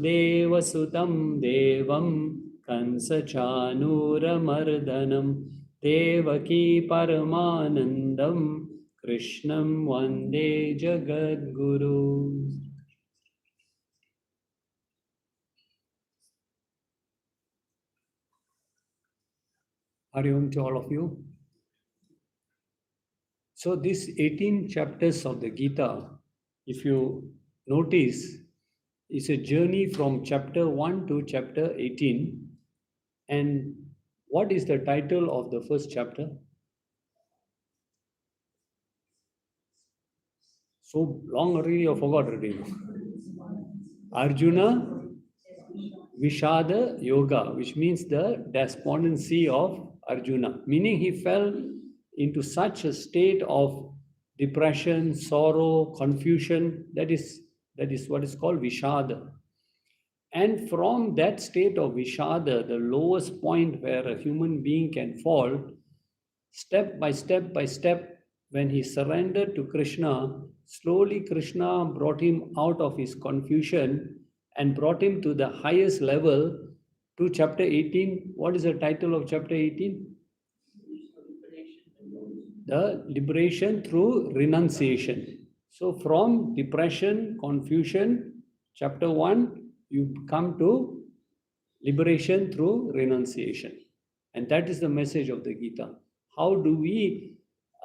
Devasutam Devam Kansachanuramardanam Devaki Paramanandam Krishnam Vande Jagadguru. Hari Om to all of you. So these 18 chapters of the Gita, if you notice, is a journey from chapter 1 to chapter 18. And what is the title of the first chapter? So long already, I forgot already. Arjuna Vishada Yoga, which means the despondency of Arjuna, meaning he fell into such a state of depression, sorrow, confusion. That is what is called Vishada. And from that state of Vishada, the lowest point where a human being can fall, step by step by step, when he surrendered to Krishna, slowly Krishna brought him out of his confusion and brought him to the highest level to chapter 18. What is the title of chapter 18? The liberation through renunciation. So from depression, confusion, chapter 1, you come to liberation through renunciation. And that is the message of the Gita. How do we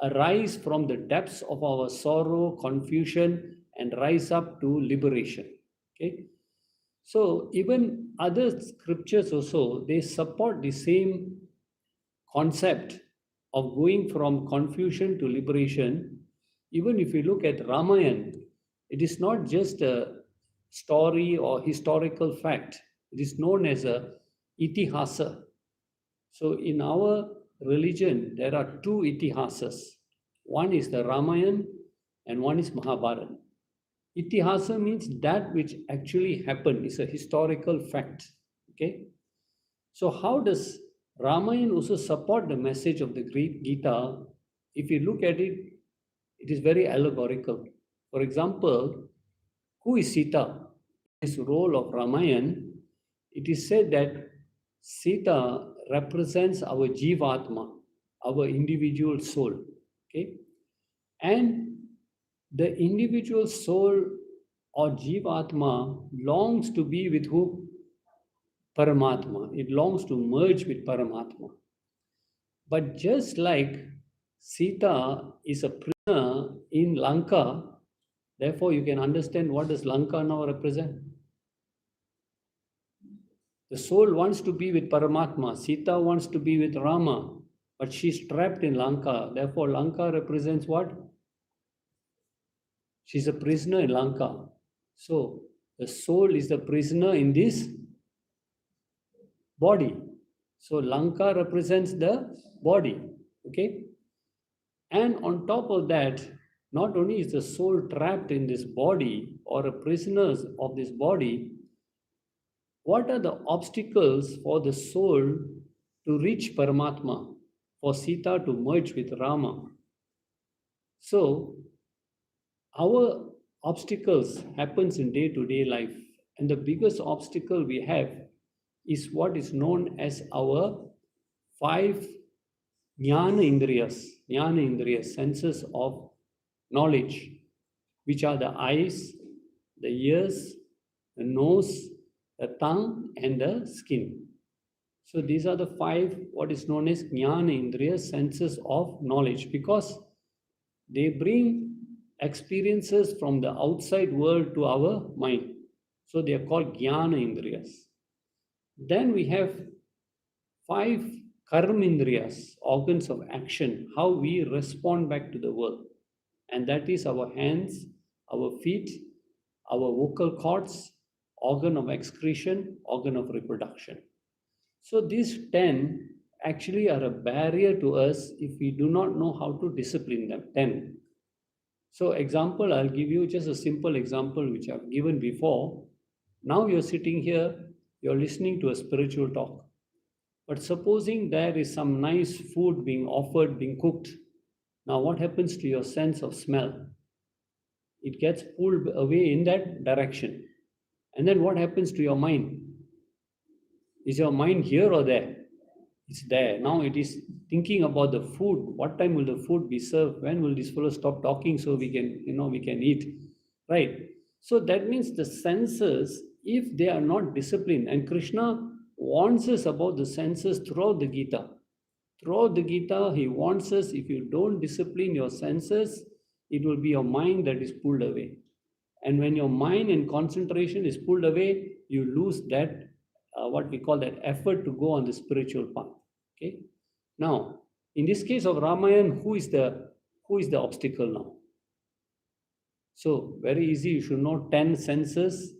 arise from the depths of our sorrow, confusion, and rise up to liberation? Okay. So even other scriptures also, they support the same concept of going from confusion to liberation. Even if you look at Ramayana, it is not just a story or historical fact. It is known as a itihasa. So in our religion, there are two itihasas. One is the Ramayana and one is Mahabharata. Itihasa means that which actually happened, is a historical fact. Okay. So how does Ramayana also support the message of the Greek Gita? If you look at it, it is very allegorical. For example, who is Sita? This role of Ramayana, it is said that Sita represents our Jivatma, our individual soul. Okay? And the individual soul or Jivatma longs to be with who? Paramatma. It longs to merge with Paramatma. But just like Sita is a prisoner in Lanka, therefore you can understand what does Lanka now represent. The soul wants to be with Paramatma. Sita wants to be with Rama, but she's trapped in Lanka. Therefore, Lanka represents what? She's a prisoner in Lanka. So, the soul is the prisoner in this body. So, Lanka represents the body. Okay? And on top of that, not only is the soul trapped in this body or a prisoner of this body, what are the obstacles for the soul to reach Paramatma, for Sita to merge with Rama? So, our obstacles happens in day-to-day life. And the biggest obstacle we have is what is known as our 5 jnana indriyas, senses of knowledge, which are the eyes, the ears, the nose, the tongue, and the skin. So these are the 5 what is known as jnana indriyas, senses of knowledge, because they bring experiences from the outside world to our mind. So they are called jnana indriyas. Then we have 5 karmindriyas, organs of action, how we respond back to the world. And that is our hands, our feet, our vocal cords, organ of excretion, organ of reproduction. So these 10 actually are a barrier to us if we do not know how to discipline them. 10. So example, I'll give you just a simple example which I've given before. Now you're sitting here, you're listening to a spiritual talk. But supposing there is some nice food being offered, being cooked. Now what happens to your sense of smell? It gets pulled away in that direction. And then what happens to your mind? Is your mind here or there? It's there. Now it is thinking about the food. What time will the food be served? When will this fellow stop talking so we can, we can eat? Right? So that means the senses, if they are not disciplined, and Krishna warns us about the senses throughout the Gita. Throughout the Gita, he warns us, if you don't discipline your senses, it will be your mind that is pulled away. And when your mind and concentration is pulled away, you lose that, what we call that effort to go on the spiritual path. Okay. Now, in this case of Ramayana, who is the obstacle now? So very easy. You should know 10 senses.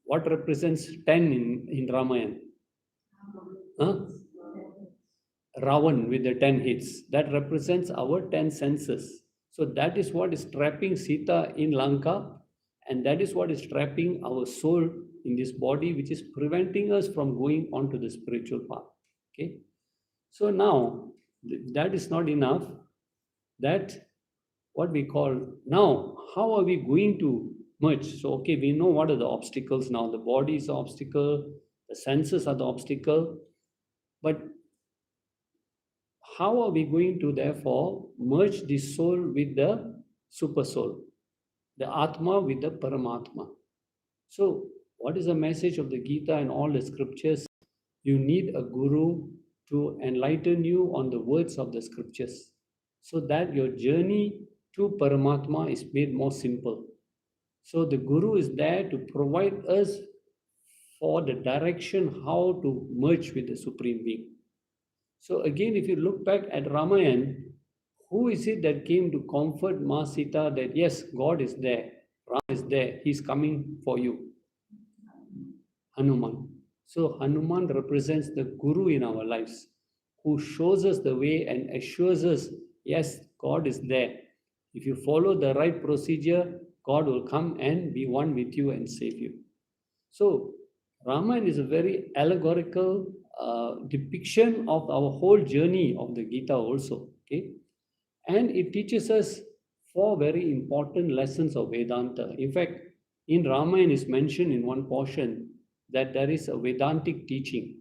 What represents 10 in Ramayana? Huh? Ravan with the 10 hits. That represents our 10 senses. So that is what is trapping Sita in Lanka, and that is what is trapping our soul in this body, which is preventing us from going on to the spiritual path. Okay. So now that is not enough. That what we call now, how are we going to merge? So okay, we know what are the obstacles now. The body is the obstacle, the senses are the obstacle, but how are we going to therefore merge the soul with the super soul, the Atma with the Paramatma? So, what is the message of the Gita and all the scriptures? You need a guru to enlighten you on the words of the scriptures so that your journey to Paramatma is made more simple. So, the guru is there to provide us for the direction how to merge with the Supreme Being. So again, if you look back at Ramayana, who is it that came to comfort Ma Sita that yes, God is there, Ram is there, he's coming for you? Hanuman. So Hanuman represents the Guru in our lives, who shows us the way and assures us, yes, God is there. If you follow the right procedure, God will come and be one with you and save you. So Ramayana is a very allegorical depiction of our whole journey of the Gita also. Okay, and it teaches us 4 very important lessons of Vedanta. In fact, in Ramayana is mentioned in one portion that there is a Vedantic teaching.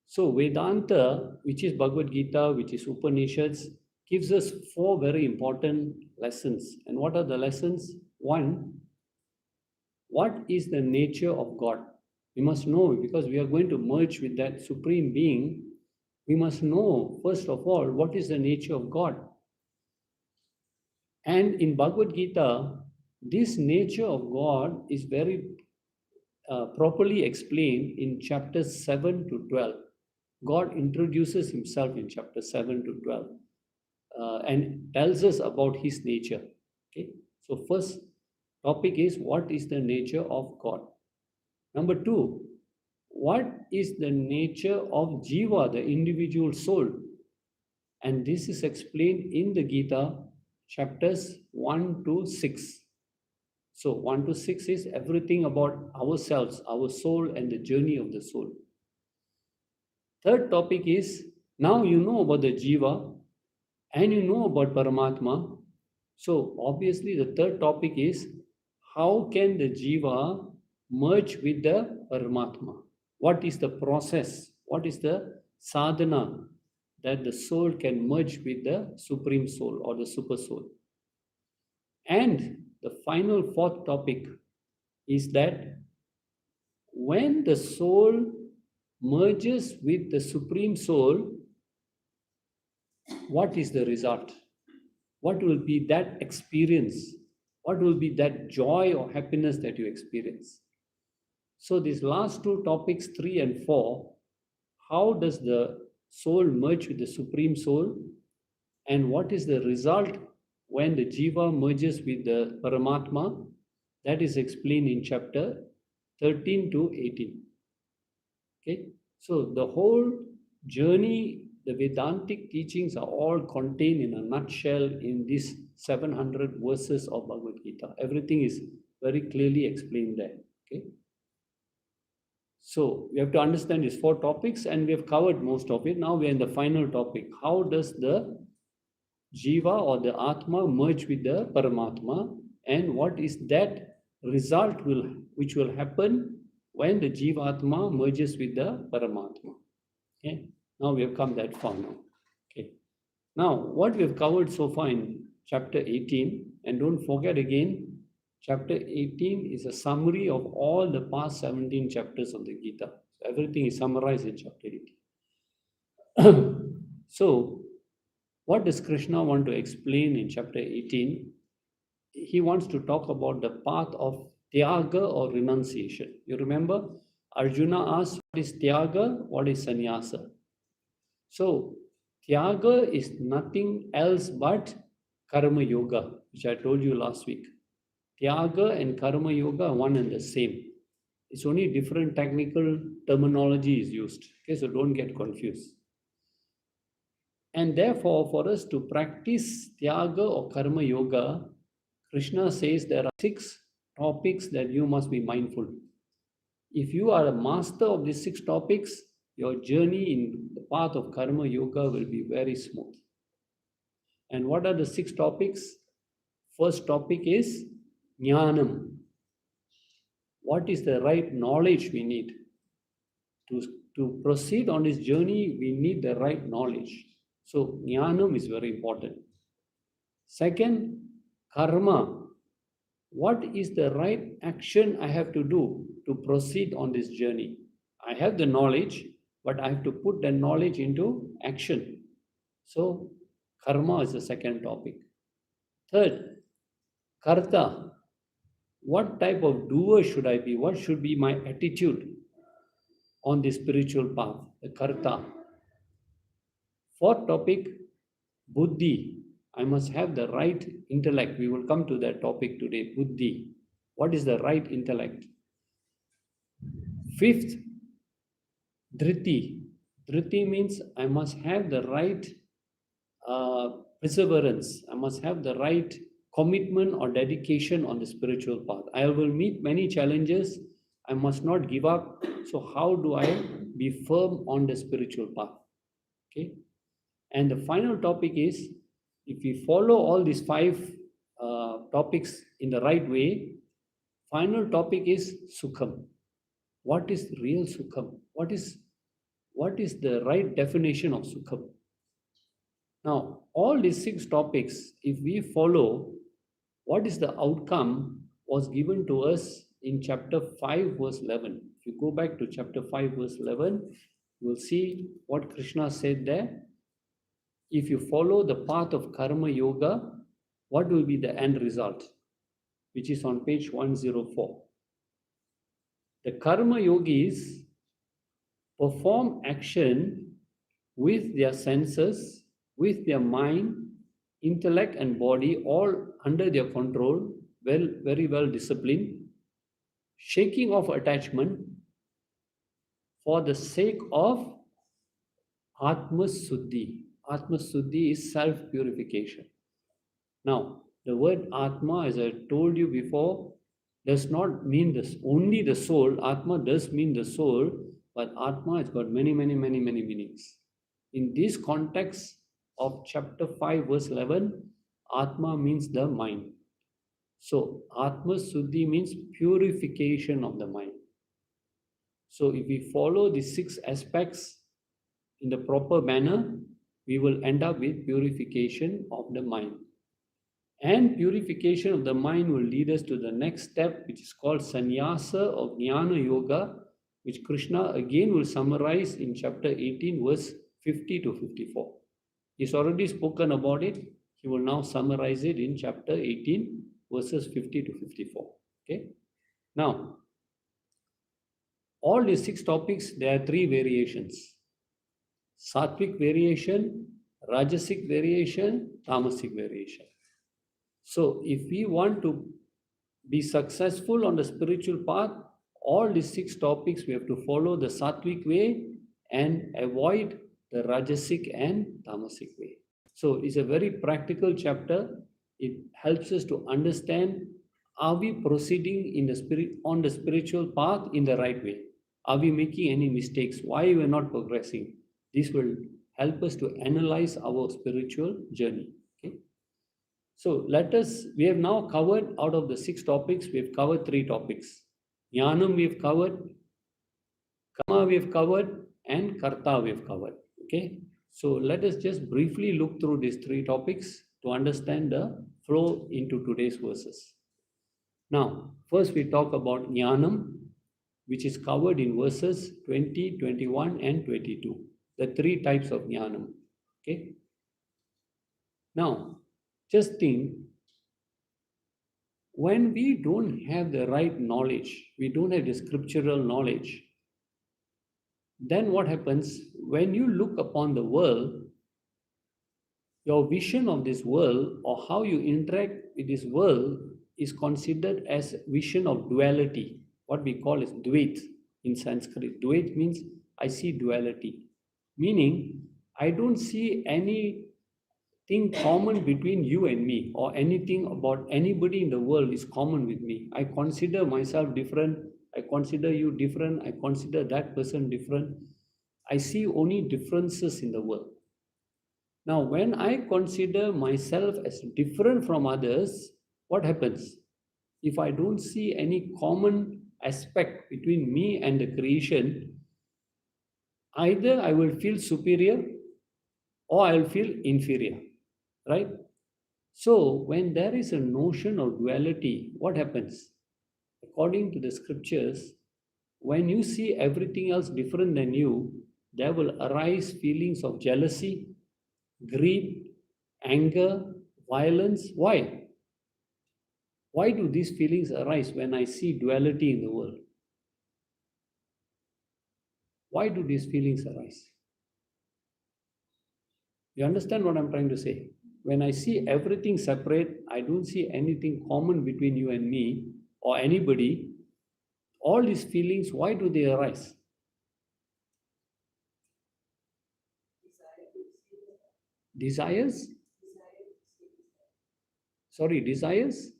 So Vedanta, which is Bhagavad Gita, which is Upanishads, gives us 4 very important lessons. And what are the lessons? 1, what is the nature of God? We must know, because we are going to merge with that Supreme Being. We must know, first of all, what is the nature of God. And in Bhagavad Gita, this nature of God is very properly explained in chapters 7 to 12. God introduces himself in chapter 7 to 12 and tells us about his nature. Okay, so first topic is, what is the nature of God? Number 2, what is the nature of Jiva, the individual soul? And this is explained in the Gita, chapters 1 to 6. So 1 to 6 is everything about ourselves, our soul, and the journey of the soul. Third topic is, now you know about the Jiva and you know about Paramatma. So obviously the third topic is, how can the Jiva merge with the Paramatma? What is the process? What is the sadhana that the soul can merge with the Supreme Soul or the Super Soul? And the final 4th topic is that when the soul merges with the Supreme Soul, what is the result? What will be that experience? What will be that joy or happiness that you experience? So these last 2 topics, 3 and 4, how does the soul merge with the Supreme Soul? And what is the result when the Jiva merges with the Paramatma? That is explained in chapter 13 to 18. Okay, so the whole journey, the Vedantic teachings are all contained in a nutshell in these 700 verses of Bhagavad Gita. Everything is very clearly explained there. Okay. So we have to understand these 4 topics, and we have covered most of it. Now we are in the final topic. How does the Jiva or the Atma merge with the Paramatma? and what is that result which will happen when the Jivatma merges with the Paramatma. Okay, now we have come that far now. Okay, now what we have covered so far in chapter 18, and don't forget again, chapter 18 is a summary of all the past 17 chapters of the Gita. So everything is summarized in chapter 18. So, what does Krishna want to explain in chapter 18? He wants to talk about the path of Tyaga or renunciation. You remember, Arjuna asked, what is Tyaga? What is Sannyasa? So, Tyaga is nothing else but Karma Yoga, which I told you last week. Tyaga and Karma Yoga are one and the same. It's only different technical terminology is used. Okay, so don't get confused. And therefore, for us to practice Tyaga or Karma Yoga, Krishna says there are 6 topics that you must be mindful. If you are a master of these 6 topics, your journey in the path of Karma Yoga will be very smooth. And what are the 6 topics? First topic is Jnanam. What is the right knowledge we need? To proceed on this journey, we need the right knowledge. So, Jnanam is very important. Second, Karma. What is the right action I have to do to proceed on this journey? I have the knowledge, but I have to put the knowledge into action. So, Karma is the second topic. Third, Karta. What type of doer should I be? What should be my attitude on the spiritual path? The Karta. Fourth topic, Buddhi. I must have the right intellect. We will come to that topic today, Buddhi. What is the right intellect? Fifth, Dhriti. Dhriti means I must have the right perseverance. I must have the right commitment or dedication on the spiritual path. I will meet many challenges. I must not give up. So how do I be firm on the spiritual path? Okay. And the final topic is, if we follow all these 5 topics in the right way, final topic is Sukham. What is real Sukham? What is the right definition of Sukham? Now, all these 6 topics, if we follow, what is the outcome was given to us in chapter 5, verse 11. If you go back to chapter 5, verse 11, you will see what Krishna said there. If you follow the path of Karma Yoga, what will be the end result? Which is on page 104. The Karma Yogis perform action with their senses, with their mind, intellect and body, all under their control, very well disciplined, shaking off attachment for the sake of Atma Suddhi. Atma Suddhi is self-purification. Now, the word Atma, as I told you before, does not mean only the soul. Atma does mean the soul, but Atma has got many meanings. In this context of chapter 5, verse 11, Atma means the mind. So, Atma Suddhi means purification of the mind. So, if we follow these 6 aspects in the proper manner, we will end up with purification of the mind. And purification of the mind will lead us to the next step, which is called Sannyasa or Jnana Yoga, which Krishna again will summarize in chapter 18, verse 50 to 54. He's already spoken about it. He will now summarize it in chapter 18, verses 50 to 54. Okay. Now, all these 6 topics, there are 3 variations. Sattvic variation, Rajasic variation, Tamasic variation. So, if we want to be successful on the spiritual path, all these 6 topics we have to follow the Sattvic way and avoid the Rajasic and Tamasic way. So, it's a very practical chapter. It helps us to understand, are we proceeding in on the spiritual path in the right way? Are we making any mistakes? Why we are not progressing? This will help us to analyze our spiritual journey. Okay? So we have now covered, out of the 6 topics, we have covered 3 topics. Jnanam we have covered, Karma we have covered, and Karta we have covered. Okay. So let us just briefly look through these 3 topics to understand the flow into today's verses. Now, first we talk about Jnanam, which is covered in verses 20, 21, and 22. The 3 types of Jnanam. Okay. Now, just think, when we don't have the right knowledge, we don't have the scriptural knowledge, then what happens? When you look upon the world, your vision of this world or how you interact with this world is considered as vision of duality. What we call is Dvait in Sanskrit. Dvait means I see duality, meaning I don't see anything common between you and me, or anything about anybody in the world is common with me. I consider myself different, I consider you different, I consider that person different. I see only differences in the world. Now, when I consider myself as different from others, what happens? If I don't see any common aspect between me and the creation, either I will feel superior or I will feel inferior, right? So, when there is a notion of duality, what happens? According to the scriptures, when you see everything else different than you, there will arise feelings of jealousy, greed, anger, violence. Why? Why do these feelings arise when I see duality in the world? Why do these feelings arise? You understand what I'm trying to say? When I see everything separate, I don't see anything common between you and me or anybody. All these feelings, why do they arise? Desires? Sorry, desires?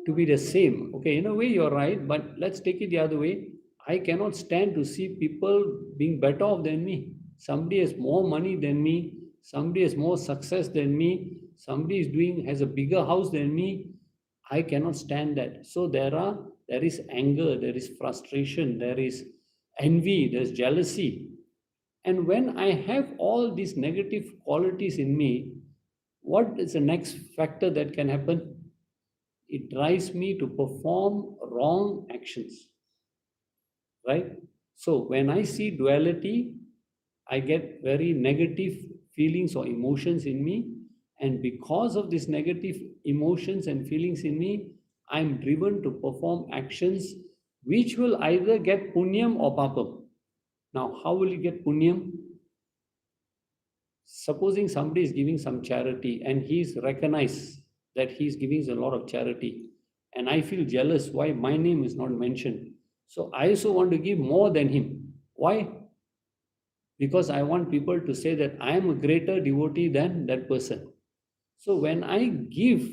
To be the same. Okay, in a way you're right, but let's take it the other way. I cannot stand to see people being better off than me. Somebody has more money than me, somebody has more success than me, somebody has a bigger house than me. I cannot stand that. So there is anger, there is frustration, there is envy, there's jealousy. And when I have all these negative qualities in me, what is the next factor that can happen? It drives me to perform wrong actions, right? So when I see duality, I get very negative feelings or emotions in me, and because of these negative emotions and feelings in me, I'm driven to perform actions which will either get punyam or papam. Now, how will you get punyam? Supposing somebody is giving some charity and he's recognized that he's giving a lot of charity, and I feel jealous why my name is not mentioned. So I also want to give more than him. Why? Because I want people to say that I am a greater devotee than that person. So when I give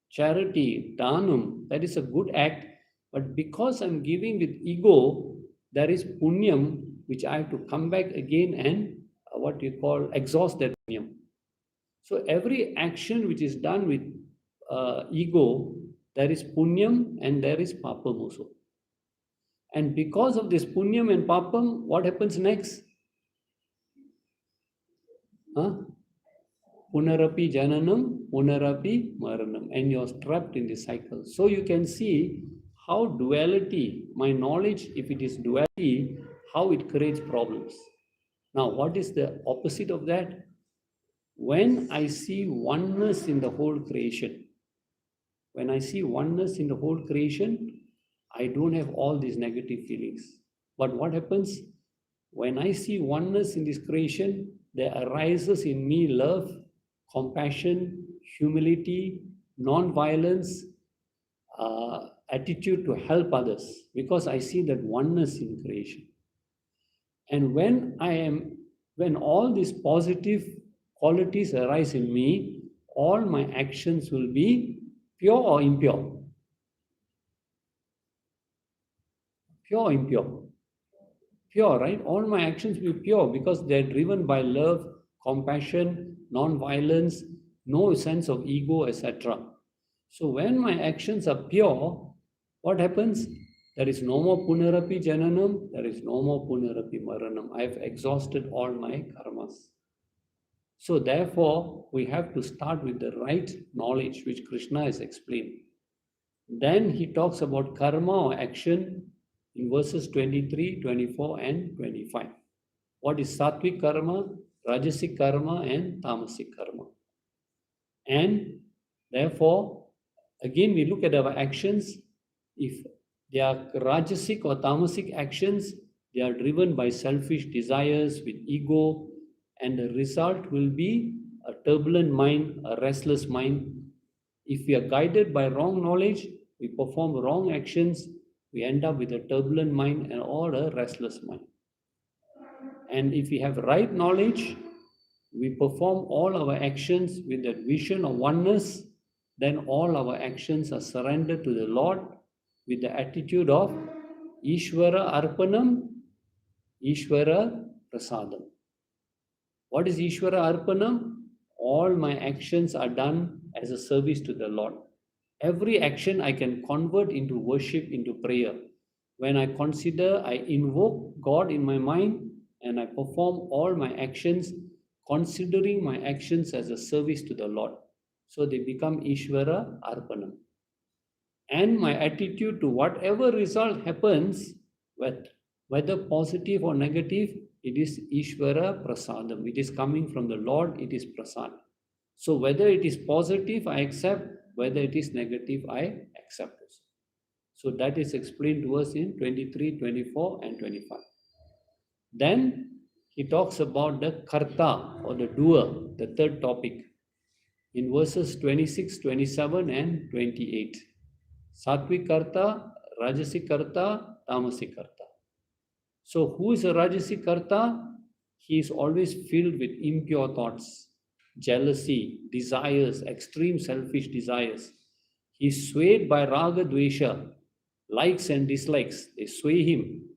charity, dhanam, that is a good act, but because I'm giving with ego, there is punyam which I have to come back again and what you call exhaust that punyam. So every action which is done with ego, there is punyam and there is papam also. And because of this punyam and papam, what happens next? Huh? Punarapi jananam, punarapi maranam, and you're trapped in this cycle. So you can see how duality, my knowledge, if it is duality, how it creates problems. Now, what is the opposite of that? When I see oneness in the whole creation, when I see oneness in the whole creation, I don't have all these negative feelings. But what happens? When I see oneness in this creation, there arises in me love, compassion, humility, non-violence, attitude to help others, because I see that oneness in creation. And when all these positive qualities arise in me, all my actions will be pure or impure? Pure or impure? Pure, right? All my actions will be pure because they're driven by love, compassion, non-violence, no sense of ego, etc. So when my actions are pure, what happens? There is no more punarapi jananam, there is no more punarapi maranam. I have exhausted all my karmas. So therefore, we have to start with the right knowledge, which Krishna has explained. Then he talks about karma or action in verses 23, 24, and 25. What is sattvic karma, rajasic karma, and tamasic karma? And therefore, again, we look at our actions. If they are rajasic or tamasic actions, they are driven by selfish desires with ego, and the result will be a turbulent mind, a restless mind. If we are guided by wrong knowledge, we perform wrong actions, we end up with a turbulent mind and or a restless mind. And if we have right knowledge, we perform all our actions with that vision of oneness, then all our actions are surrendered to the Lord with the attitude of Ishvara Arpanam, Ishvara Prasadam. What is Ishvara Arpanam? All my actions are done as a service to the Lord. Every action I can convert into worship, into prayer. When I consider, I invoke God in my mind and I perform all my actions, considering my actions as a service to the Lord. So they become Ishvara Arpanam. And my attitude to whatever result happens, whether positive or negative, it is Ishvara Prasadam. It is coming from the Lord, it is Prasad. So whether it is positive, I accept. Whether it is negative, I accept it. So that is explained to us in 23, 24, and 25. Then he talks about the karta or the doer, the third topic, in verses 26, 27, and 28. Sattvic karta, rajasic karta, tamasic karta. So who is a rajasic karta? He is always filled with impure thoughts, jealousy, desires, extreme selfish desires. He is swayed by raga dvesha, likes and dislikes, they sway him.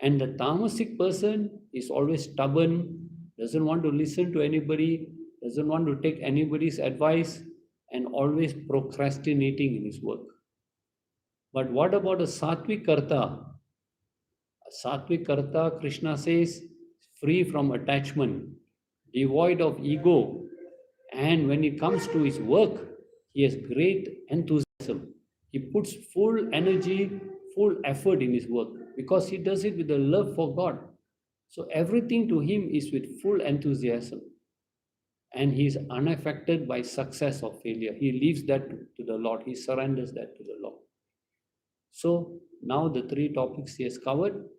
And the tamasic person is always stubborn, doesn't want to listen to anybody, doesn't want to take anybody's advice, and always procrastinating in his work. But what about a sattvic karta? A sattvic karta, Krishna says, free from attachment, devoid of ego, and when it comes to his work, he has great enthusiasm. He puts full energy, full effort in his work because he does it with a love for God. So everything to him is with full enthusiasm. And he is unaffected by success or failure. He leaves that to the Lord. He surrenders that to the Lord. So now the three topics he has covered.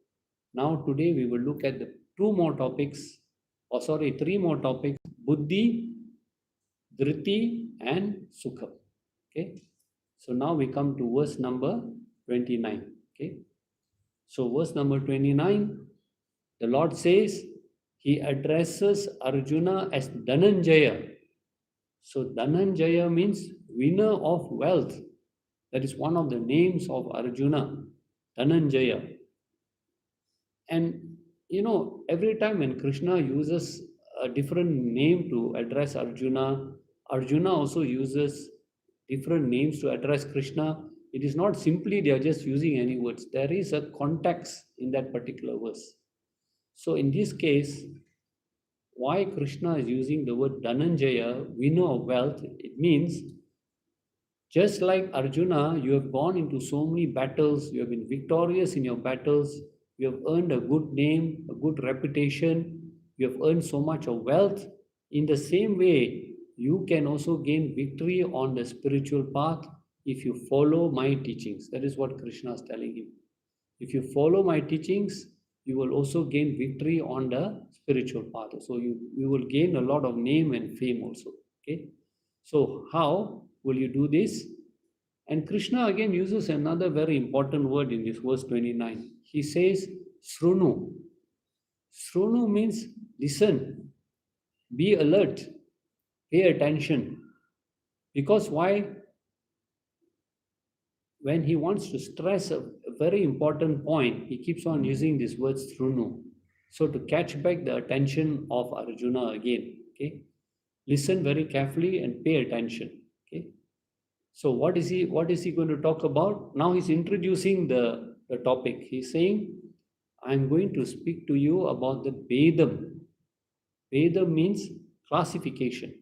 Now today we will look at the three more topics. Buddhi, Dhriti, and Sukha. Okay. So now we come to verse number 29. Okay. So verse number 29, the Lord says, he addresses Arjuna as Dhananjaya. So Dhananjaya means winner of wealth. That is one of the names of Arjuna, Dhananjaya. And you know, every time when Krishna uses a different name to address Arjuna, Arjuna also uses different names to address Krishna. It is not simply they are just using any words. There is a context in that particular verse. So in this case, why Krishna is using the word Dhananjaya, winner of wealth, it means just like Arjuna, you have gone into so many battles, you have been victorious in your battles, you have earned a good name, a good reputation, you have earned so much of wealth. In the same way, you can also gain victory on the spiritual path if you follow my teachings. That is what Krishna is telling him. If you follow my teachings, you will also gain victory on the spiritual path. So you will gain a lot of name and fame also. Okay. So how will you do this? And Krishna again uses another very important word in this verse 29. He says, Srunu. Srunu means listen, be alert, pay attention. Because why? When he wants to stress a very important point, he keeps on using this word Srunu. So to catch back the attention of Arjuna again. Okay. Listen very carefully and pay attention. Okay. So what is he going to talk about? Now he's introducing the topic. He's saying, I'm going to speak to you about the Vedam. Vedam means classification.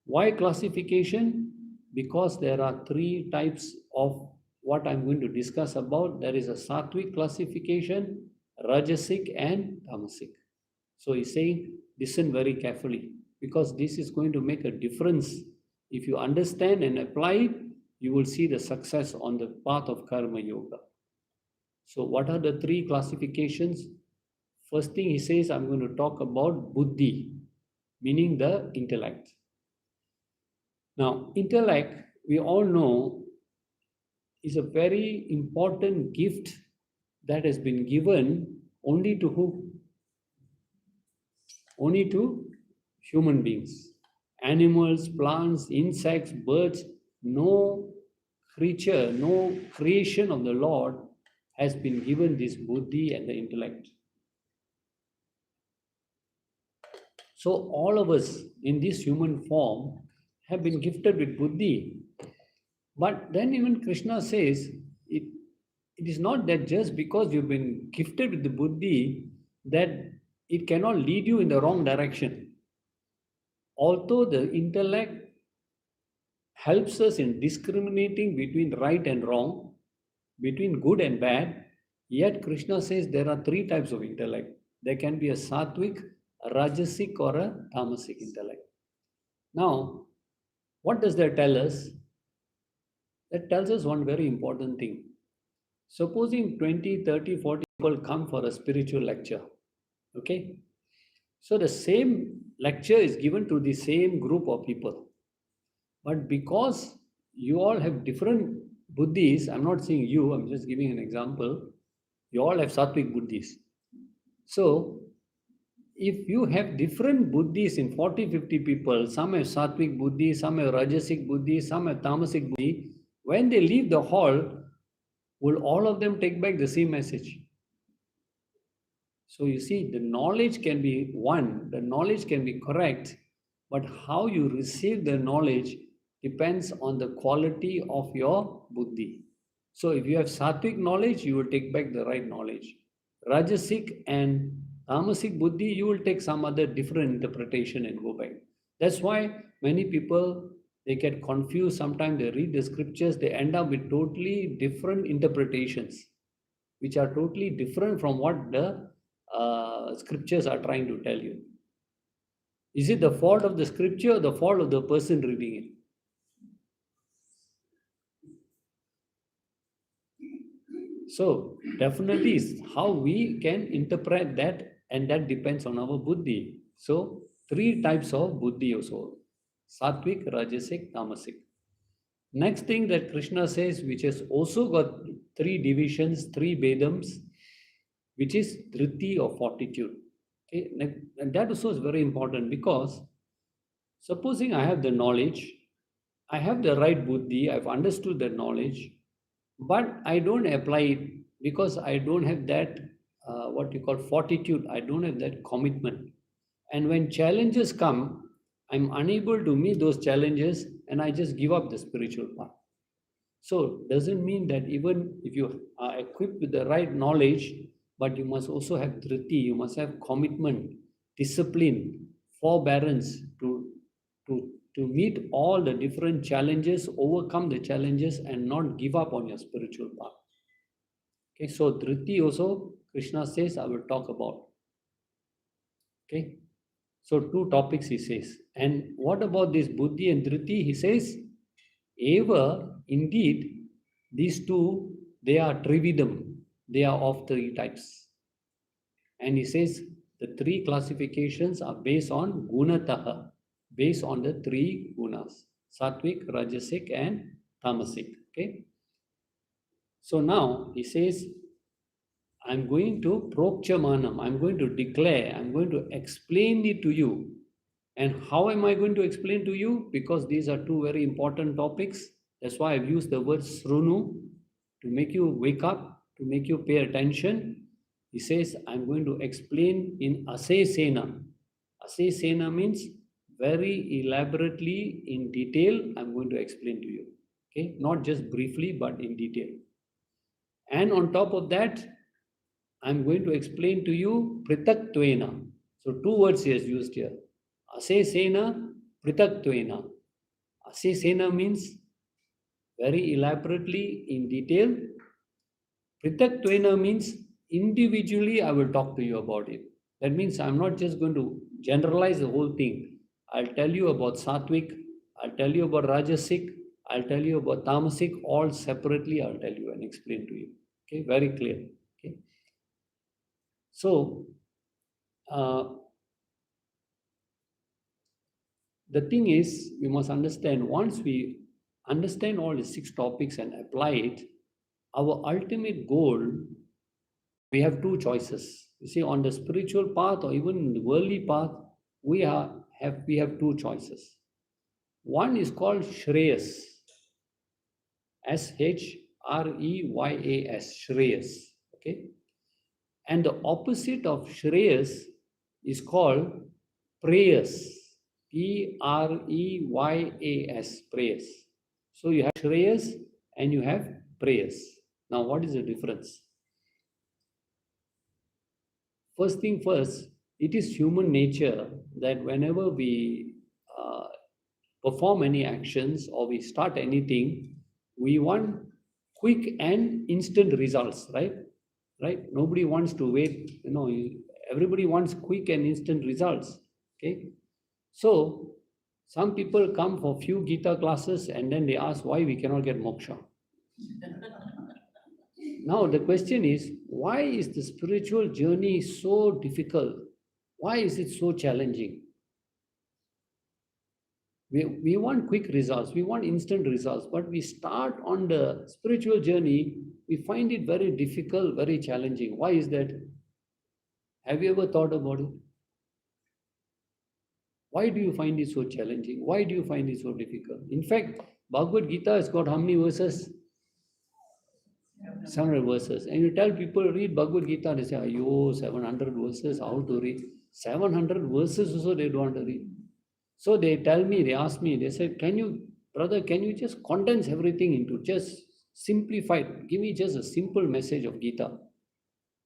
Why classification? Because there are three types of what I'm going to discuss about. There is a Sattvic classification, Rajasic, and Tamasic. So he's saying, listen very carefully, because this is going to make a difference. If you understand and apply it, you will see the success on the path of Karma Yoga. So what are the three classifications? First thing he says, I'm going to talk about Buddhi, meaning the intellect. Now, intellect, we all know, is a very important gift that has been given only to who? Only to human beings. Animals, plants, insects, birds, no creature, no creation of the Lord has been given this buddhi and the intellect. So all of us in this human form have been gifted with buddhi. But then even Krishna says, it is not that just because you've been gifted with the buddhi that it cannot lead you in the wrong direction. Although the intellect helps us in discriminating between right and wrong, between good and bad, yet Krishna says there are three types of intellect. There can be a sattvic, a rajasic, or a tamasic intellect. Now, what does that tell us? That tells us one very important thing. Supposing 20, 30, 40 people come for a spiritual lecture, okay? So the same lecture is given to the same group of people. But because you all have different buddhis, I'm not saying you, I'm just giving an example. You all have sattvic buddhis. So if you have different buddhis in 40, 50 people, some have sattvic buddhi, some have rajasic buddhi, some have tamasic buddhi, when they leave the hall, will all of them take back the same message? So you see, the knowledge can be one, the knowledge can be correct, but how you receive the knowledge depends on the quality of your buddhi. So if you have sattvic knowledge, you will take back the right knowledge. Rajasic and tamasic buddhi, you will take some other different interpretation and go back. That's why many people, they get confused. Sometimes they read the scriptures, they end up with totally different interpretations, which are totally different from what the scriptures are trying to tell you. Is it the fault of the scripture or the fault of the person reading it? So definitely is how we can interpret that, and that depends on our buddhi. So three types of buddhi also: sattvic, rajasic, tamasic. Next thing that Krishna says, which has also got three divisions, three vedams, which is dhriti or fortitude. Okay, and that also is very important, because supposing I have the knowledge, I have the right buddhi, I've understood the knowledge, but I don't apply it because I don't have that what you call fortitude. I don't have that commitment, and when challenges come, I'm unable to meet those challenges, and I just give up the spiritual path. So doesn't mean that even if you are equipped with the right knowledge, but you must also have dhriti, you must have commitment, discipline, forbearance to meet all the different challenges, overcome the challenges, and not give up on your spiritual path. Okay, so dhriti also, Krishna says, I will talk about. Okay, so two topics he says. And what about this buddhi and dhriti? He says, eva, indeed, these two, they are trividam, they are of three types. And he says the three classifications are based on gunataha, based on the three gunas: sattvic, rajasic, and tamasic. Okay. So now he says, I'm going to prokchamanam, I'm going to declare, I'm going to explain it to you. And how am I going to explain to you? Because these are two very important topics. That's why I've used the word srunu, to make you wake up, to make you pay attention. He says, I'm going to explain in Ase Sena. Ase Sena means very elaborately in detail, I'm going to explain to you. Okay, not just briefly, but in detail. And on top of that, I'm going to explain to you Pritak Tvena. So two words is used here. Ase Sena, Pritak Tvena. Ase Sena means very elaborately in detail. Pritak Tvena means individually I will talk to you about it. That means I'm not just going to generalize the whole thing. I'll tell you about Sattvic, I'll tell you about Rajasic, I'll tell you about Tamasic, all separately I'll tell you and explain to you. Okay, very clear. Okay. So, the thing is, we must understand once we understand all the 6 topics and apply it, our ultimate goal, we have 2 choices. You see, on the spiritual path or even in the worldly path, we have 2 choices. One is called Shreyas, Shreyas, Shreyas. Okay, and the opposite of Shreyas is called Preyas, Preyas, Preyas. So you have Shreyas and you have Preyas. Now, what is the difference? First thing first, it is human nature that whenever we perform any actions or we start anything, we want quick and instant results, right? Right? Nobody wants to wait, everybody wants quick and instant results. Okay. So some people come for few Gita classes and then they ask why we cannot get moksha. Now the question is, why is the spiritual journey so difficult? Why is it so challenging? We want quick results, we want instant results, but we start on the spiritual journey, we find it very difficult, very challenging. Why is that? Have you ever thought about it? Why do you find it so challenging? Why do you find it so difficult? In fact, Bhagavad Gita has got how many verses? 700 verses. And you tell people read Bhagavad Gita, they say, yo, 700 verses, how to read? 700 verses also they don't want to read. So they tell me, they ask me, they say, can you just condense everything into just simplified, give me just a simple message of Gita.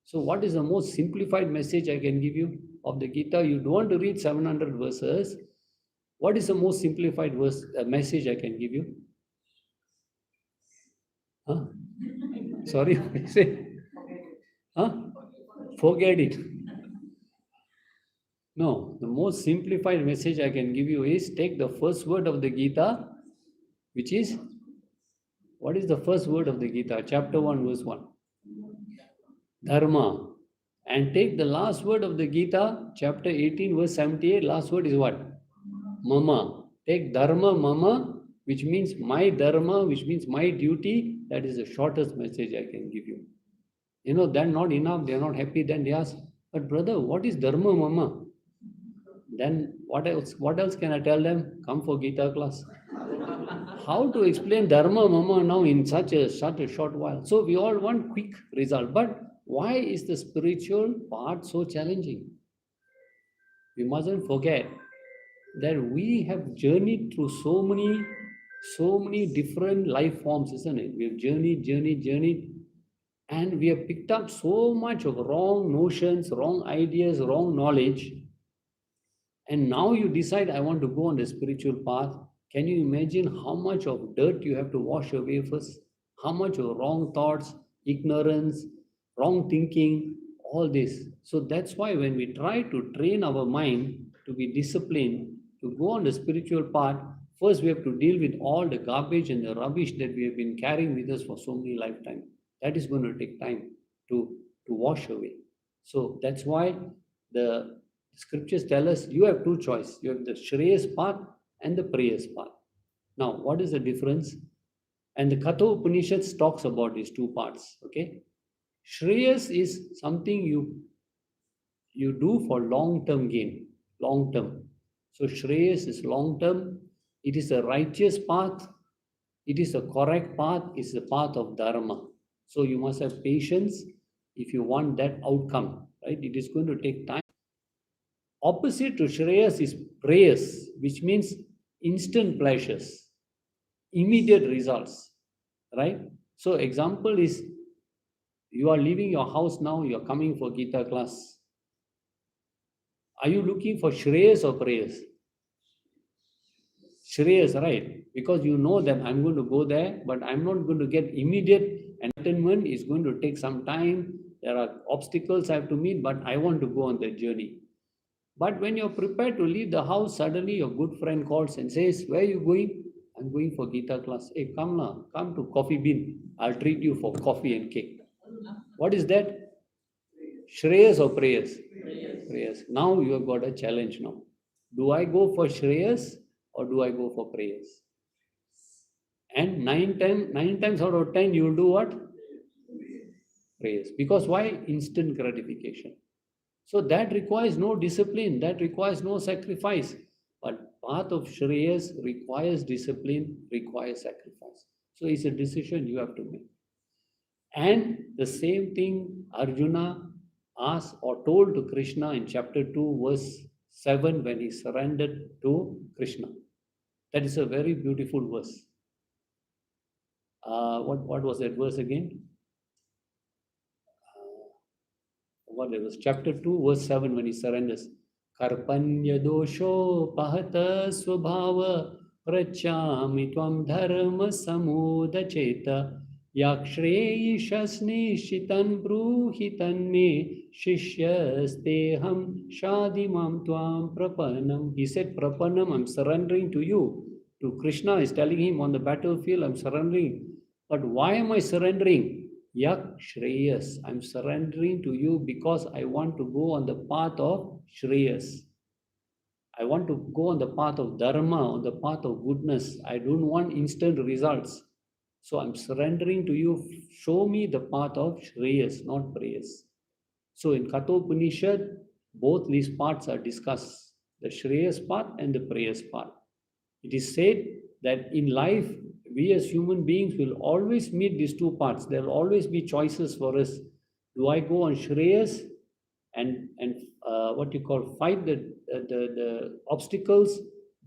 So what is the most simplified message I can give you of the Gita? You don't want to read 700 verses. What is the most simplified message I can give you? Huh? Sorry, say. Huh? Forget it. No, the most simplified message I can give you is take the first word of the Gita, which is, what is the first word of the Gita? Chapter 1, verse 1. Dharma. And take the last word of the Gita, chapter 18, verse 78. Last word is what? Mama. Take Dharma, Mama, which means my Dharma, which means my duty. That is the shortest message I can give you. Then not enough, they are not happy. Then they ask, but brother, what is Dharma, Mama? Then what else can I tell them? Come for Gita class. How to explain Dharma, Mama now in such a short while? So we all want quick result. But why is the spiritual part so challenging? We mustn't forget that we have journeyed through so many different life forms, isn't it? We have journeyed, and we have picked up so much of wrong notions, wrong ideas, wrong knowledge. And now you decide, I want to go on the spiritual path. Can you imagine how much of dirt you have to wash away first? How much of wrong thoughts, ignorance, wrong thinking, all this. So that's why when we try to train our mind to be disciplined, to go on the spiritual path, first we have to deal with all the garbage and the rubbish that we have been carrying with us for so many lifetimes. That is going to take time to wash away. So that's why the scriptures tell us you have 2 choices. You have the Shreyas path and the Preyas path. Now, what is the difference? And the Katha Upanishads talks about these 2 parts. Okay, Shreyas is something you do for long-term gain, long-term. So Shreyas is long-term. It is a righteous path. It is a correct path. It's the path of Dharma. So you must have patience if you want that outcome, right? It is going to take time. Opposite to Shreyas is prayas, which means instant pleasures, immediate results, right? So example is, you are leaving your house now, you are coming for Gita class. Are you looking for Shreyas or prayers? Shreyas, right? Because you know that I'm going to go there, but I'm not going to get immediate enlightenment. It's going to take some time. There are obstacles I have to meet, but I want to go on that journey. But when you're prepared to leave the house, suddenly your good friend calls and says, "Where are you going?" "I'm going for Gita class." "Hey, come now, come to Coffee Bean. I'll treat you for coffee and cake." What is that? Shreyas or prayers? Prayers. Now you have got a challenge now. Do I go for Shreyas or do I go for prayers? And nine times out of 10, you will do what? Prayers. Because why? Instant gratification. So that requires no discipline, that requires no sacrifice. But path of Shreyas requires discipline, requires sacrifice. So it's a decision you have to make. And the same thing Arjuna asked or told to Krishna in chapter 2, verse 7, when he surrendered to Krishna. That is a very beautiful verse. What was that verse again? What it was? Chapter 2, verse 7, when he surrenders. Karpanya dosho pahata swabhava prachami tvam dharma samudacheta yakshreyi shitan bruhitan me shishyasteham shadimam tvam prapanam. He said, Prapanam, I'm surrendering to you. To Krishna is telling him on the battlefield, I'm surrendering. But why am I surrendering? Yak Shreyas. I'm surrendering to you because I want to go on the path of Shreyas. I want to go on the path of Dharma, on the path of goodness. I don't want instant results. So I'm surrendering to you. Show me the path of Shreyas, not prayers. So in Kathopanishad, both these parts are discussed, the Shreyas path and the prayers path. It is said that in life, we as human beings will always meet these two parts. There will always be choices for us. Do I go on Shreyas and what you call fight the obstacles?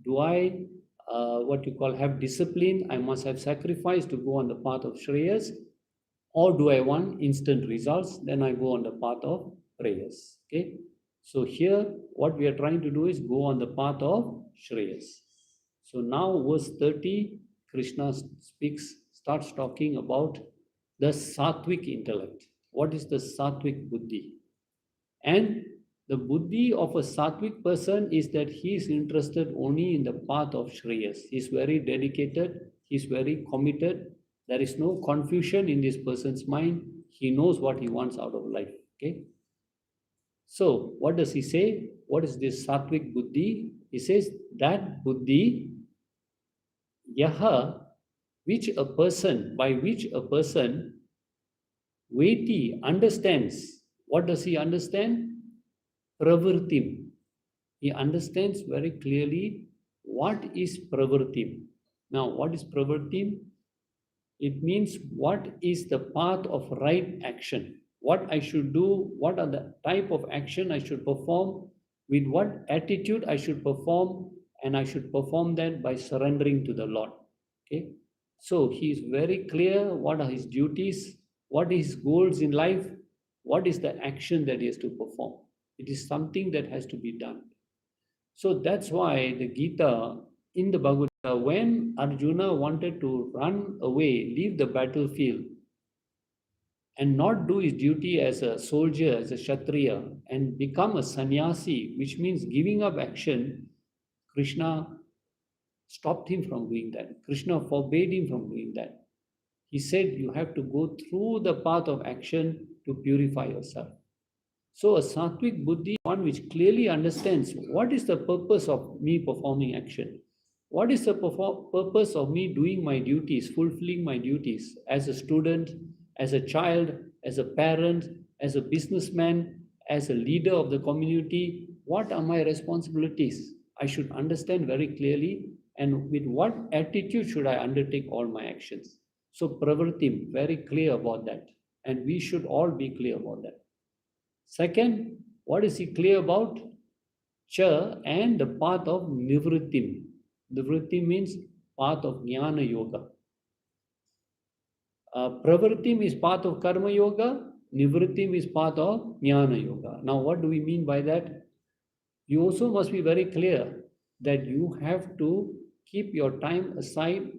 Do I what you call have discipline? I must have sacrifice to go on the path of Shreyas. Or do I want instant results? Then I go on the path of prayers. Okay. So here, what we are trying to do is go on the path of Shreyas. So now, verse 30, Krishna starts talking about the sattvic intellect. What is the sattvic buddhi? And the buddhi of a sattvic person is that he is interested only in the path of Shreyas. He is very dedicated, he is very committed. There is no confusion in this person's mind. He knows what he wants out of life. Okay. So, what does he say? What is this sattvic buddhi? He says that buddhi, yaha, by which a person veti understands. What does he understand? Pravrtim. He understands very clearly what is pravrtim. Now, what is pravrtim? It means what is the path of right action. What I should do, what are the type of action I should perform, with what attitude I should perform, and I should perform that by surrendering to the Lord. Okay. So he is very clear what are his duties, what is his goals in life, what is the action that he has to perform. It is something that has to be done. So that's why the Gita in the Bhagavad, when Arjuna wanted to run away, leave the battlefield, and not do his duty as a soldier, as a Kshatriya, and become a sannyasi, which means giving up action, Krishna stopped him from doing that. Krishna forbade him from doing that. He said, you have to go through the path of action to purify yourself. So a sattvic buddhi, one which clearly understands what is the purpose of me performing action. What is the purpose of me doing my duties, fulfilling my duties as a student, as a child, as a parent, as a businessman, as a leader of the community? What are my responsibilities? I should understand very clearly, and with what attitude should I undertake all my actions? So Pravrtim, very clear about that. And we should all be clear about that. Second, what is he clear about? cha, and the path of nivrittim. Nivritti means path of jnana yoga. Pravrittim is path of karma yoga. Nivrittim is path of jnana yoga. Now, what do we mean by that? You also must be very clear that you have to keep your time aside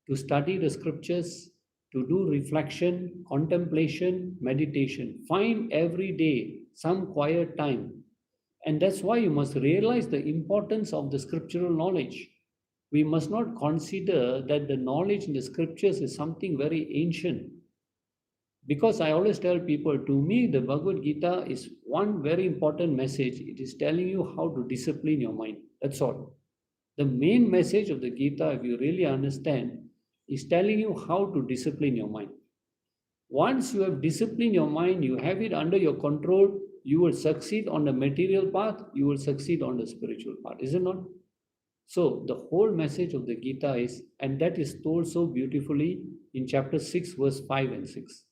to study the scriptures, to do reflection, contemplation, meditation. Find every day some quiet time. And that's why you must realize the importance of the scriptural knowledge. We must not consider that the knowledge in the scriptures is something very ancient. Because I always tell people, to me, the Bhagavad Gita is one very important message. It is telling you how to discipline your mind. That's all. The main message of the Gita, if you really understand, is telling you how to discipline your mind. Once you have disciplined your mind, you have it under your control, you will succeed on the material path, you will succeed on the spiritual path, is it not? So, the whole message of the Gita is, and that is told so beautifully in chapter 6, verse 5 and 6,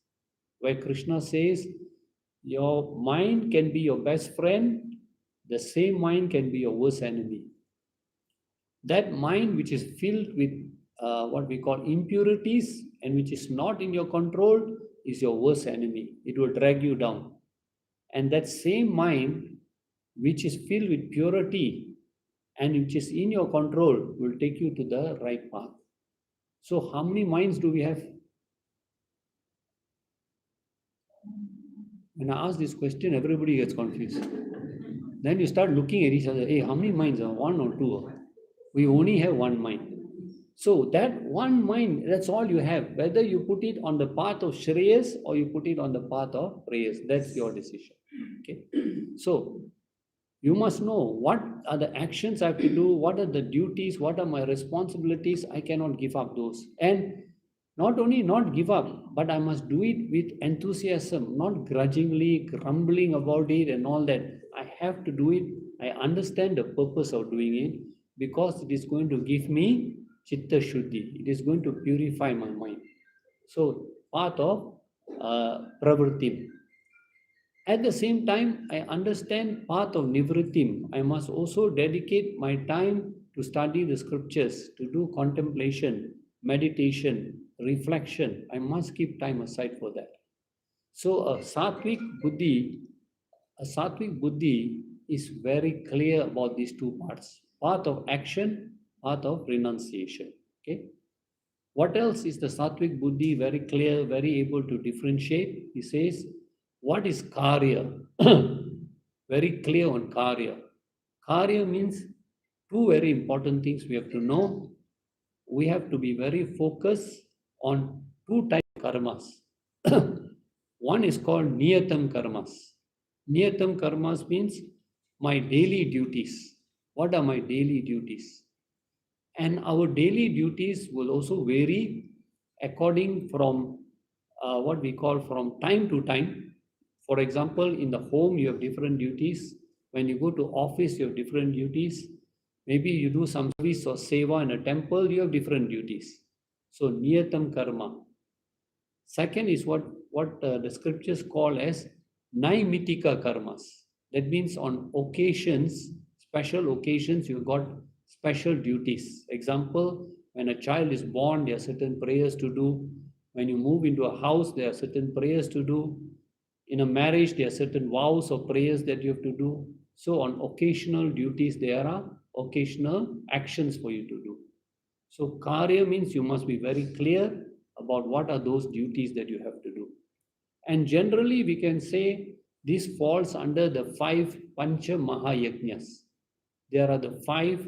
where Krishna says, your mind can be your best friend, the same mind can be your worst enemy. That mind which is filled with what we call impurities and which is not in your control is your worst enemy. It will drag you down. And that same mind which is filled with purity and which is in your control will take you to the right path. So, how many minds do we have? When I ask this question, everybody gets confused. Then you start looking at each other. Hey, how many minds are? One or two? We only have one mind. So that one mind, that's all you have. Whether you put it on the path of Shreyas or you put it on the path of Preyas, that's your decision. Okay. So you must know what are the actions I have to do, what are the duties, what are my responsibilities. I cannot give up those. And not only not give up, but I must do it with enthusiasm, not grudgingly, grumbling about it and all that. I have to do it. I understand the purpose of doing it because it is going to give me Chitta Shuddhi. It is going to purify my mind. So, part of Pravrittim. At the same time, I understand path of Nivrittim. I must also dedicate my time to study the scriptures, to do contemplation, meditation, reflection. I must keep time aside for that. So a sattvic buddhi is very clear about these two parts: path of action, path of renunciation. Okay. What else is the sattvic buddhi very clear, very able to differentiate? He says, what is karya? Very clear on karya. Karya means two very important things we have to know. We have to be very focused on two types of karmas. One is called niyatam karmas. Niyatam karmas means my daily duties. What are my daily duties? And our daily duties will also vary according from what we call from time to time. For example, in the home, you have different duties. When you go to office, you have different duties. Maybe you do some service or seva in a temple, you have different duties. So, niyatam karma. Second is what the scriptures call as naimitika karmas. That means on occasions, special occasions, you've got special duties. Example, when a child is born, there are certain prayers to do. When you move into a house, there are certain prayers to do. In a marriage, there are certain vows or prayers that you have to do. So on occasional duties, there are occasional actions for you to do. So karya means you must be very clear about what are those duties that you have to do. And generally, we can say this falls under the 5 Pancha Mahayajnas. There are the 5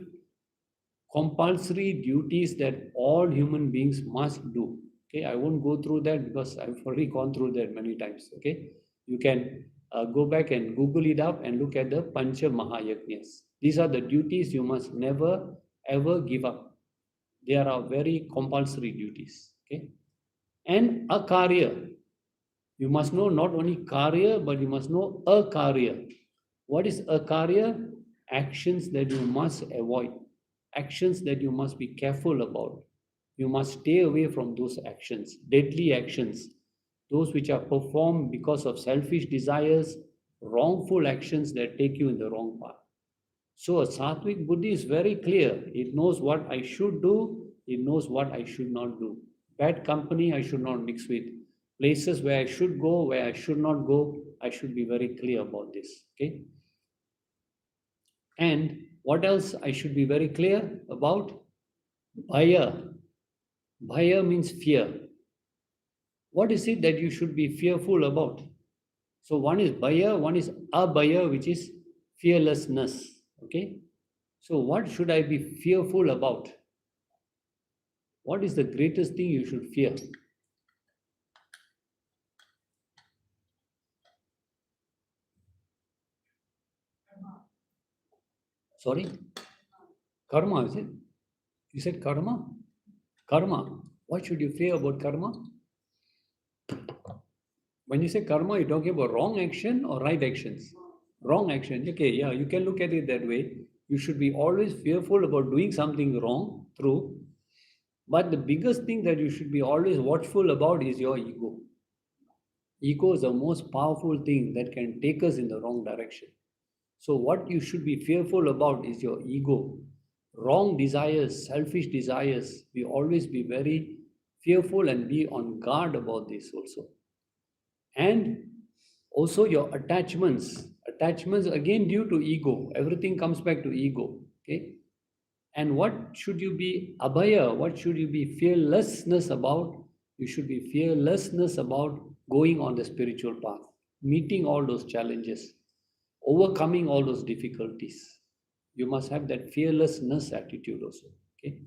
compulsory duties that all human beings must do. Okay, I won't go through that because I've already gone through that many times. Okay, you can go back and Google it up and look at the Pancha Mahayajnas. These are the duties you must never ever give up. They are very compulsory duties. Okay, and akarya. You must know not only karya, but you must know akarya. What is akarya? Actions that you must avoid. Actions that you must be careful about. You must stay away from those actions, deadly actions, those which are performed because of selfish desires, wrongful actions that take you in the wrong path. So a Sattvic Buddhi is very clear. It knows what I should do, it knows what I should not do. Bad company I should not mix with. Places where I should go, where I should not go, I should be very clear about this. Okay. And what else I should be very clear about? Bhaya. Bhaya means fear. What is it that you should be fearful about? So one is bhaya, one is abhaya, which is fearlessness. Okay. So what should I be fearful about? What is the greatest thing you should fear? Sorry? Karma, is it? You said karma? Karma. What should you fear about karma? When you say karma, you're talking about wrong action or right actions? Wrong action. Okay, yeah, you can look at it that way. You should be always fearful about doing something wrong, true. But the biggest thing that you should be always watchful about is your ego. Ego is the most powerful thing that can take us in the wrong direction. So, what you should be fearful about is your ego. Wrong desires, selfish desires, we always be very fearful and be on guard about this also. And also your attachments. Attachments again due to ego. Everything comes back to ego. Okay. And what should you be abhaya? What should you be fearlessness about? You should be fearlessness about going on the spiritual path, meeting all those challenges, overcoming all those difficulties. You must have that fearlessness attitude also. Okay.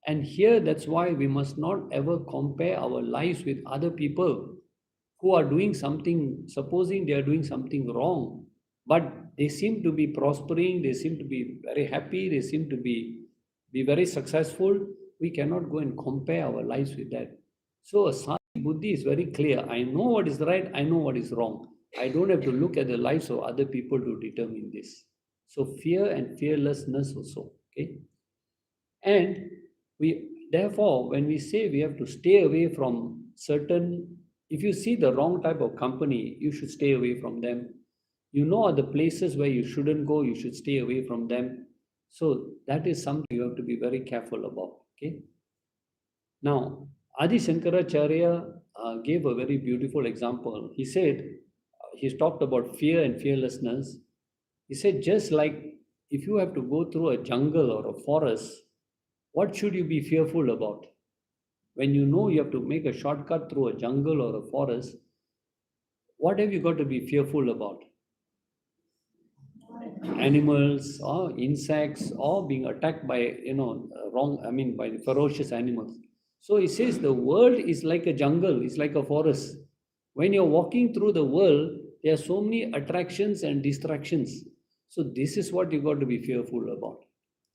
And here that's why we must not ever compare our lives with other people who are doing something, supposing they are doing something wrong, but they seem to be prospering, they seem to be very happy, they seem to be very successful. We cannot go and compare our lives with that. So a Sattvic Buddhi is very clear. I know what is right, I know what is wrong. I don't have to look at the lives of other people to determine this. So fear and fearlessness also. Okay. And we therefore, when we say we have to stay away from certain, if you see the wrong type of company, you should stay away from them. You know the places where you shouldn't go, you should stay away from them. So that is something you have to be very careful about. Okay. Now, Adi Shankaracharya gave a very beautiful example. He said, he's talked about fear and fearlessness. He said, just like if you have to go through a jungle or a forest, what should you be fearful about? When you know you have to make a shortcut through a jungle or a forest, what have you got to be fearful about? Animals or insects or being attacked by, by ferocious animals. So he says the world is like a jungle, it's like a forest. When you're walking through the world, there are so many attractions and distractions. So this is what you got to be fearful about.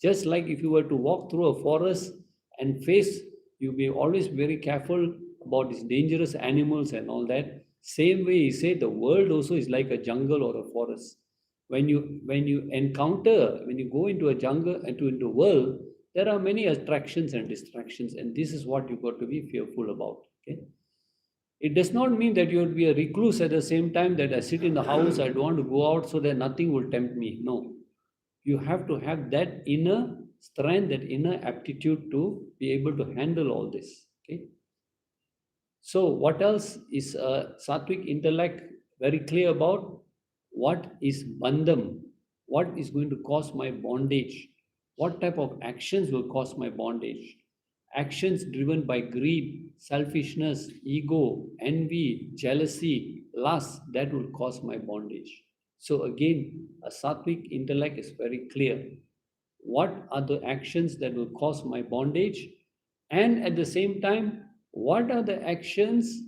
Just like if you were to walk through a forest and face, you be always very careful about these dangerous animals and all that. Same way he said the world also is like a jungle or a forest. When you encounter, when you go into a jungle into a world, there are many attractions and distractions, and this is what you got to be fearful about. Okay. It does not mean that you will be a recluse at the same time, that I sit in the house, I don't want to go out so that nothing will tempt me. No. You have to have that inner strength, that inner aptitude to be able to handle all this. Okay. So what else is Sattvic intellect very clear about? What is bandham? What is going to cause my bondage? What type of actions will cause my bondage? Actions driven by greed, selfishness, ego, envy, jealousy, lust, that will cause my bondage. So again, a Sattvic intellect is very clear. What are the actions that will cause my bondage? And at the same time, what are the actions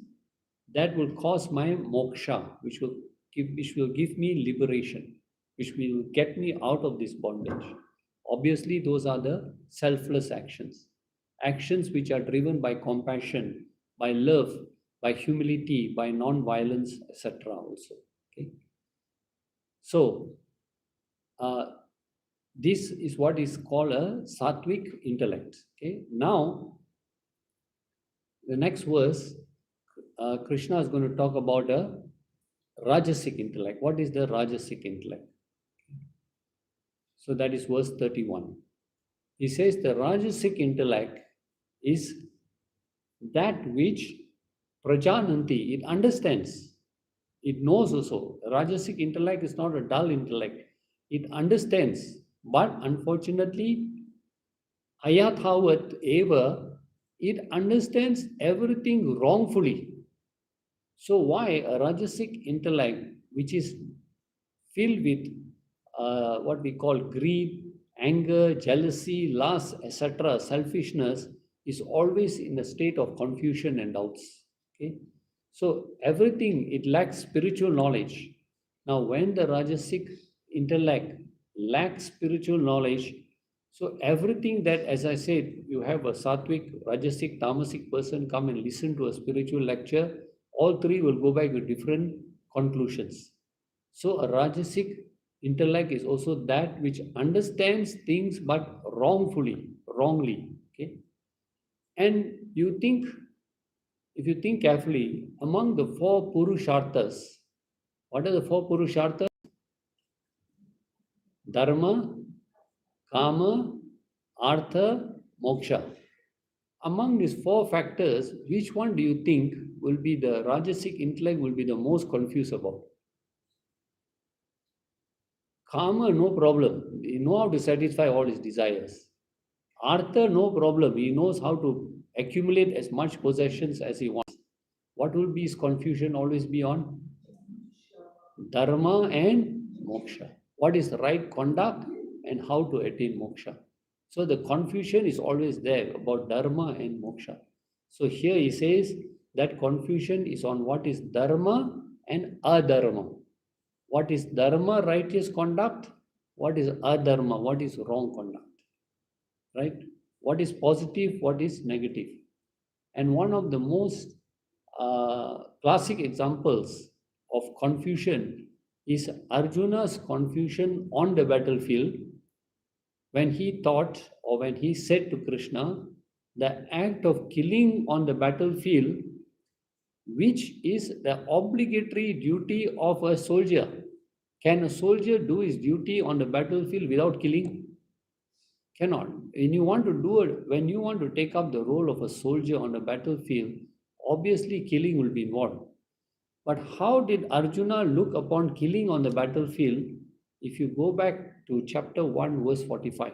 that will cause my moksha, which will give me liberation, which will get me out of this bondage? Obviously, those are the selfless actions, actions which are driven by compassion, by love, by humility, by non-violence, etc. Also, okay. So, this is what is called a Sattvic intellect. Okay. Now, the next verse, Krishna is going to talk about Rajasic intellect. What is the Rajasic intellect? So that is verse 31. He says the Rajasic intellect is that which Prajananti, it understands, it knows also. Rajasic intellect is not a dull intellect. It understands, but unfortunately, ayathavat eva, it understands everything wrongfully. So why a Rajasic intellect, which is filled with what we call greed, anger, jealousy, lust, etc., selfishness, is always in a state of confusion and doubts. Okay, so everything it lacks spiritual knowledge. Now, when the Rajasic intellect lacks spiritual knowledge, so everything that, as I said, you have a sattvic, Rajasic, Tamasic person come and listen to a spiritual lecture, all three will go back with different conclusions. So a Rajasic intellect is also that which understands things but wrongly. Okay. And you think, if you think carefully, among the four Purusharthas, what are the four Purusharthas? Dharma, Kama, Artha, Moksha. Among these four factors, which one do you think will be the Rajasic intellect will be the most confused about? Kama, no problem. He knows how to satisfy all his desires. Artha, no problem. He knows how to accumulate as much possessions as he wants. What will be his confusion always be on? Dharma and moksha. What is the right conduct and how to attain moksha? So the confusion is always there about dharma and moksha. So here he says that confusion is on what is dharma and adharma. What is dharma, righteous conduct? What is adharma, what is wrong conduct? Right? What is positive, what is negative? And one of the most classic examples of confusion is Arjuna's confusion on the battlefield when he thought or when he said to Krishna, the act of killing on the battlefield, which is the obligatory duty of a soldier. Can a soldier do his duty on the battlefield without killing? Cannot. When you want to do it, when you want to take up the role of a soldier on the battlefield, obviously killing will be involved. But how did Arjuna look upon killing on the battlefield? If you go back to chapter 1, verse 45,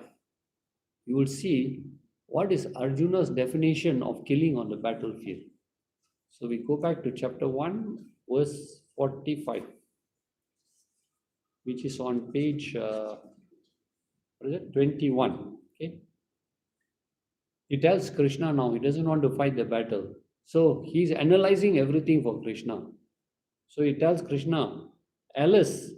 you will see what is Arjuna's definition of killing on the battlefield. So we go back to chapter 1, verse 45, which is on page 21. Okay. He tells Krishna now, he doesn't want to fight the battle. So he's analyzing everything for Krishna. So he tells Krishna, Alice,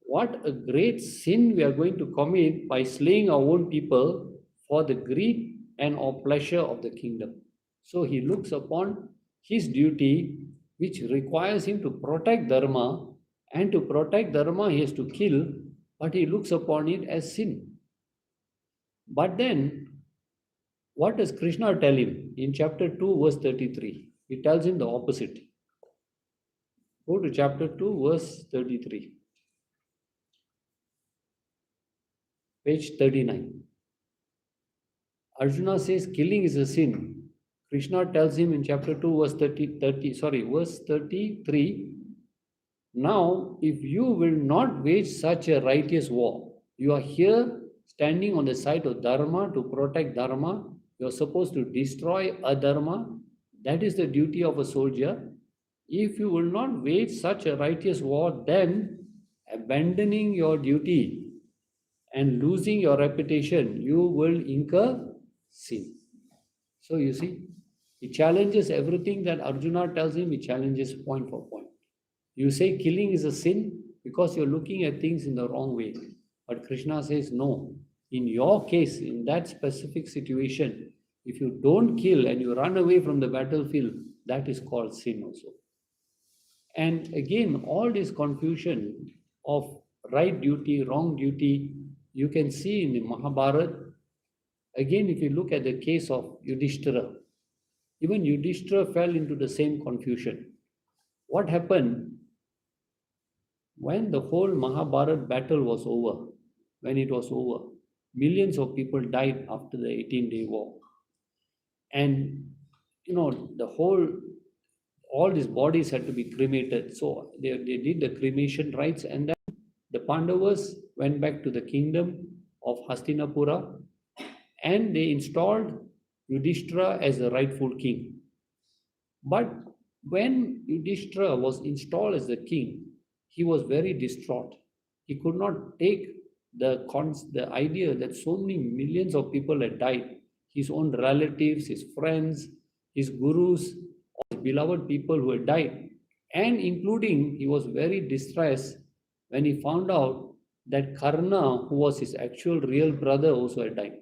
what a great sin we are going to commit by slaying our own people for the greed and or pleasure of the kingdom. So he looks upon his duty, which requires him to protect Dharma, and to protect Dharma he has to kill, but he looks upon it as sin. But then, what does Krishna tell him in chapter 2, verse 33? He tells him the opposite. Go to chapter 2, verse 33. Page 39. Arjuna says killing is a sin. Krishna tells him in chapter 2, verse 33, now if you will not wage such a righteous war, you are here standing on the side of Dharma to protect Dharma, you are supposed to destroy adharma, that is the duty of a soldier. If you will not wage such a righteous war, then abandoning your duty and losing your reputation, you will incur sin. So you see, he challenges everything that Arjuna tells him, he challenges point for point. You say killing is a sin because you're looking at things in the wrong way. But Krishna says, no. In your case, in that specific situation, if you don't kill and you run away from the battlefield, that is called sin also. And again, all this confusion of right duty, wrong duty, you can see in the Mahabharata. Again, if you look at the case of Yudhishthira, even Yudhishthira fell into the same confusion. What happened? when the whole Mahabharat battle was over, when it was over, millions of people died after the 18-day war. And the whole all these bodies had to be cremated. So they did the cremation rites, and then the Pandavas went back to the kingdom of Hastinapura, and they installed Yudhishthira as the rightful king. But when Yudhishthira was installed as the king, he was very distraught. He could not take the idea that so many millions of people had died, his own relatives, his friends, his gurus, his beloved people who had died. And including, he was very distressed when he found out that Karna, who was his actual real brother, also had died.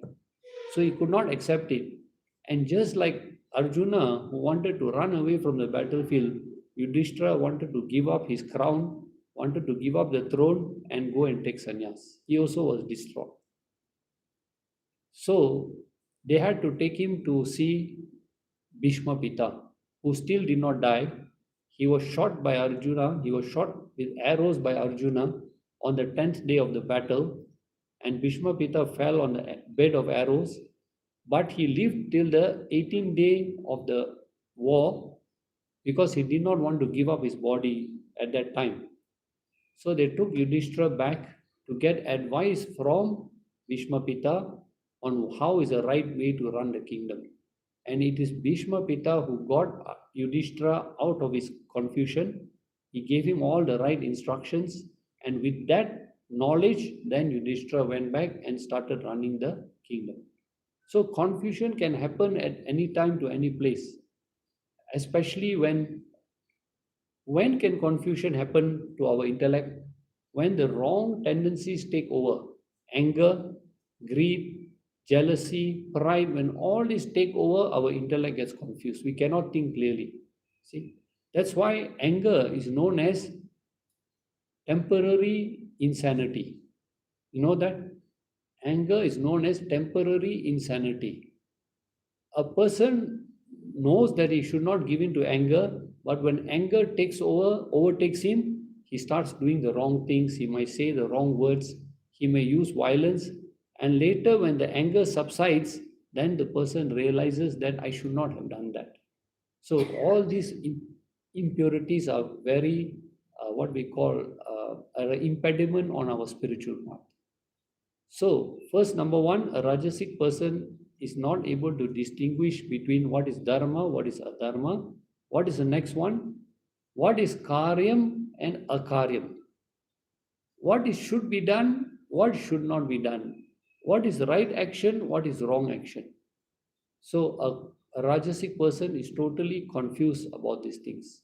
So he could not accept it. And just like Arjuna, who wanted to run away from the battlefield, Yudhishthira wanted to give up his crown, wanted to give up the throne and go and take sannyas. He also was distraught. So they had to take him to see Bhishma Pita, who still did not die. He was shot by Arjuna, he was shot with arrows by Arjuna on the 10th day of the battle, and Bhishma Pita fell on the bed of arrows, but he lived till the 18th day of the war because he did not want to give up his body at that time. So they took Yudhishthira back to get advice from Bhishma Pita on how is the right way to run the kingdom. And it is Bhishma Pita who got Yudhishthira out of his confusion. He gave him all the right instructions, and with that knowledge, then Yudhishthira went back and started running the kingdom. So confusion can happen at any time to any place, especially when can confusion happen to our intellect? When the wrong tendencies take over, anger, greed, jealousy, pride, when all these take over, our intellect gets confused. We cannot think clearly. See, that's why anger is known as temporary insanity. You know that? Anger is known as temporary insanity. A person knows that he should not give in to anger, but when anger overtakes him, he starts doing the wrong things. He might say the wrong words. He may use violence. And later, when the anger subsides, then the person realizes that I should not have done that. So all these impurities are very, what we call, an impediment on our spiritual path. So, first, number one, a Rajasic person is not able to distinguish between what is Dharma, what is Adharma. What is the next one? What is Karyam and Akaryam? What is should be done, what should not be done? What is right action, what is wrong action? So, a Rajasic person is totally confused about these things.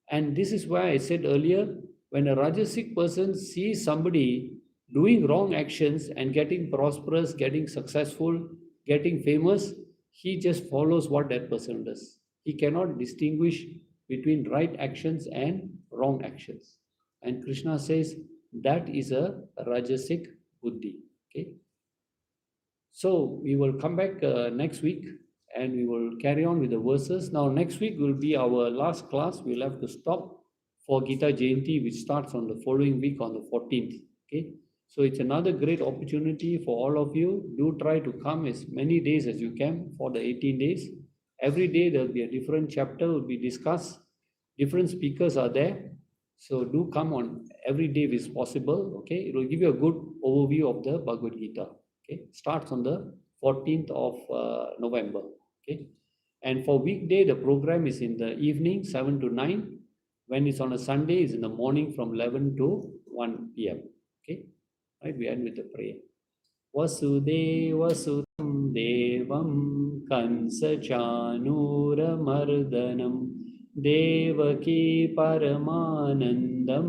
And this is why I said earlier, when a Rajasic person sees somebody doing wrong actions and getting prosperous, getting successful, getting famous, he just follows what that person does. He cannot distinguish between right actions and wrong actions. And Krishna says that is a Rajasic Buddhi. Okay. So we will come back next week and we will carry on with the verses. Now next week will be our last class. We'll have to stop for Gita Jayanti, which starts on the following week on the 14th. Okay. So it's another great opportunity for all of you. Do try to come as many days as you can for the 18 days. Every day there will be a different chapter will be discussed. Different speakers are there. So do come on every day if it's possible. Okay. It will give you a good overview of the Bhagavad Gita. Okay. Starts on the 14th of November. Okay. And for weekday, the program is in the evening, 7 to 9. When it's on a Sunday, it's in the morning from 11 to 1 p.m. Okay. Right, we end with the prayer. Vasudeva Sutam Devam Kansa Chanura Mardanam Devaki Paramanandam